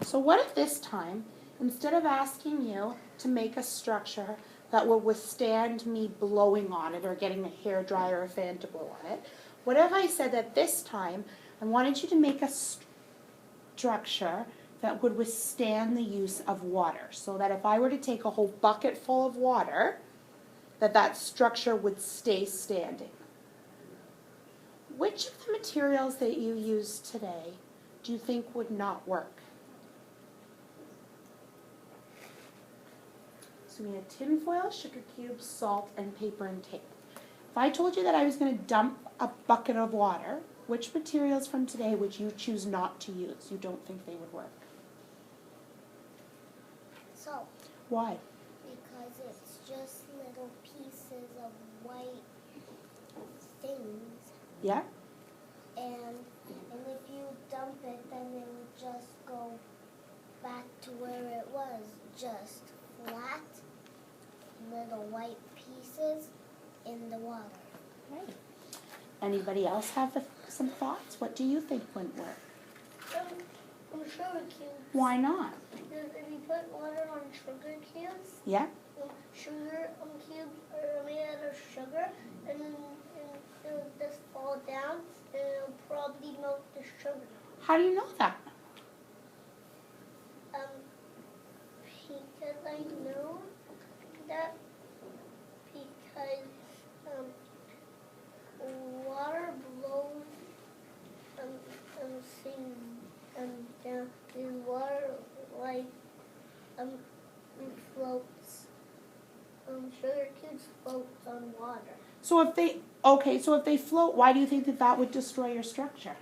So what if this time, instead of asking you to make a structure that will withstand me blowing on it or getting a hairdryer or a fan to blow on it, what if I said that this time I wanted you to make a structure that would withstand the use of water, so that if I were to take a whole bucket full of water, that structure would stay standing? Which of the materials that you use today do you think would not work? So we had tin foil, sugar cubes, salt, and paper and tape. If I told you that I was going to dump a bucket of water, which materials from today would you choose not to use? You don't think they would work? Salt. Why? Because it's just little pieces of white things. Yeah? And if you dump it, then it would just go back to where it was, just flat little white pieces in the water. Right. Anybody else have some thoughts? What do you think wouldn't work? Sugar cubes. Why not? Because if you put water on sugar cubes, Yeah? sugar cubes are made out of sugar, and it'll just fall down, and it'll probably melt the sugar. How do you know that? Because I know that because water blows down, and water like floats. Sugar cubes floats on water. So if they float, why do you think that would destroy your structure?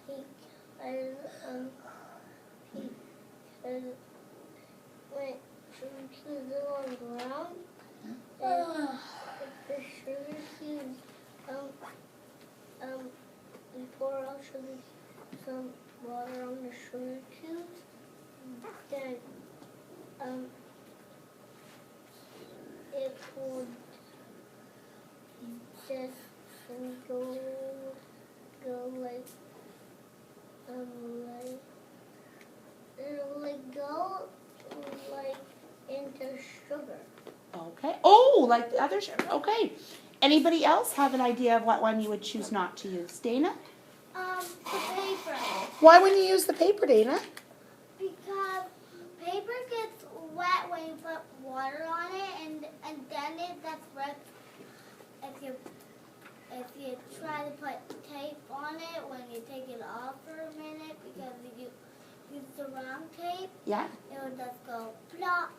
Because when sugar cubes are on the ground, if the sugar cubes we pour out some water on the sugar cubes, then it would just go like it'll go like into sugar. Okay. Oh, like the other sugar. Okay. Anybody else have an idea of what one you would choose not to use? Dana? The paper. Why wouldn't you use the paper, Dana? Because paper gets wet when you put water on it, and then it gets wet if you try to put tape on it when you take it off for a minute, because if you use the wrong tape, Yeah. it will just go plop.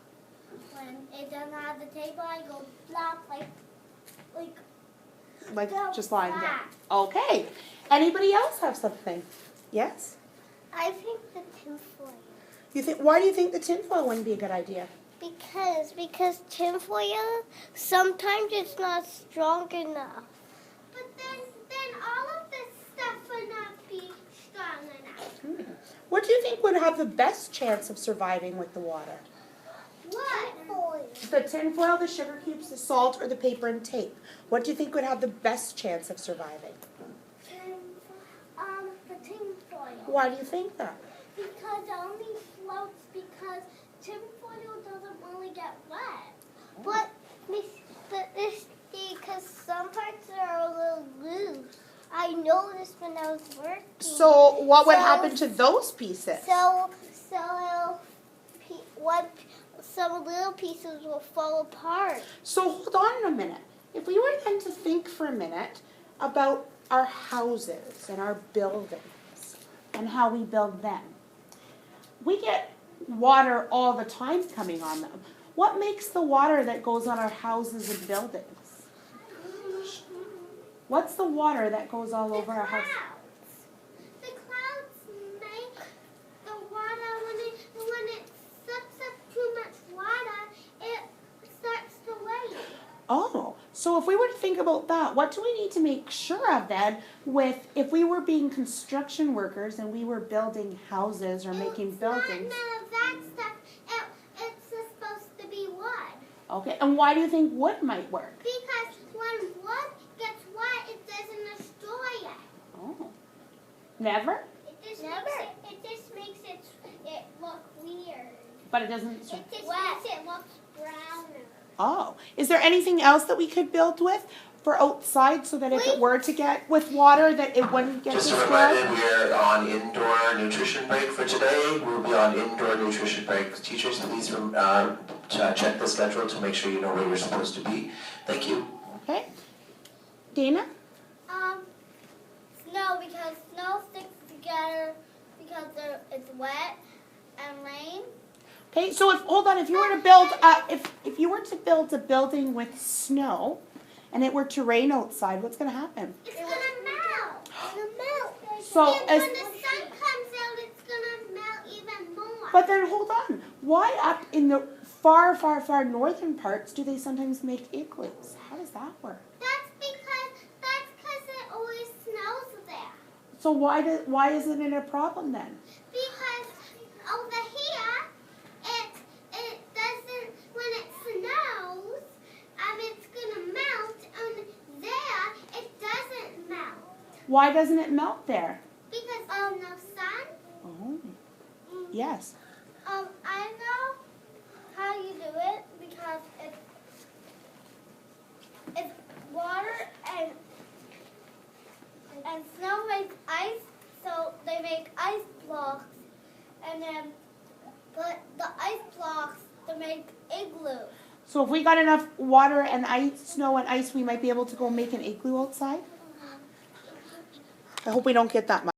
When it doesn't have the tape on, it goes plop Like so just lying down. flat. Okay. Anybody else have something? Yes? I think the tinfoil. Why do you think the tinfoil wouldn't be a good idea? Because tinfoil, sometimes it's not strong enough. But then all of this stuff would not be strong enough. What do you think would have the best chance of surviving with the water? What? Tinfoil. The tinfoil, the sugar cubes, the salt, or the paper and tape? What do you think would have the best chance of surviving? The tinfoil. Why do you think that? Because it only floats because tinfoil doesn't really get wet. But because some parts are a little loose. I noticed when I was working. So what would happen to those pieces? Some little pieces will fall apart. So hold on a minute. If we were then to think for a minute about our houses and our buildings and how we build them. We get water all the time coming on them. What makes the water that goes on our houses and buildings? What's the water that goes all over our house? The clouds make the water when it sucks up too much water, it starts to rain. Oh, so if we were to think about that, what do we need to make sure of then if we were being construction workers and we were building houses or making buildings? It's not none of that stuff. It's supposed to be wood. Okay, and why do you think wood might work? Because when wood gets wet, it doesn't destroy it. Oh, never? It just makes but it doesn't. It just makes it look browner. Oh, is there anything else that we could build with for outside so that if it were to get with water that it wouldn't get Just a destroyed? reminder, we're on indoor nutrition break for today. We'll be on indoor nutrition break. Teachers, please check the schedule to make sure you know where you're supposed to be. Thank you. Okay. Dana? Snow, because snow sticks together because it's wet and rain. Okay, so if you were to build if you were to build a building with snow and it were to rain outside, what's gonna happen? It's gonna melt. It's gonna melt. So and when the sun comes out, it's gonna melt even more. But then hold on. Why up in the far, far, far northern parts do they sometimes make igloos? How does that work? That's because it always snows there. So why isn't it a problem then? Because over here, it doesn't, when it snows, it's gonna melt, and there it doesn't melt. Why doesn't it melt there? Because no sun. Oh, yes. I know how you do it because it's water and snow makes ice, so they make ice blocks, and then but the ice blocks to make igloos. So if we got enough water and ice, snow and ice, we might be able to go make an igloo outside? I hope we don't get that much.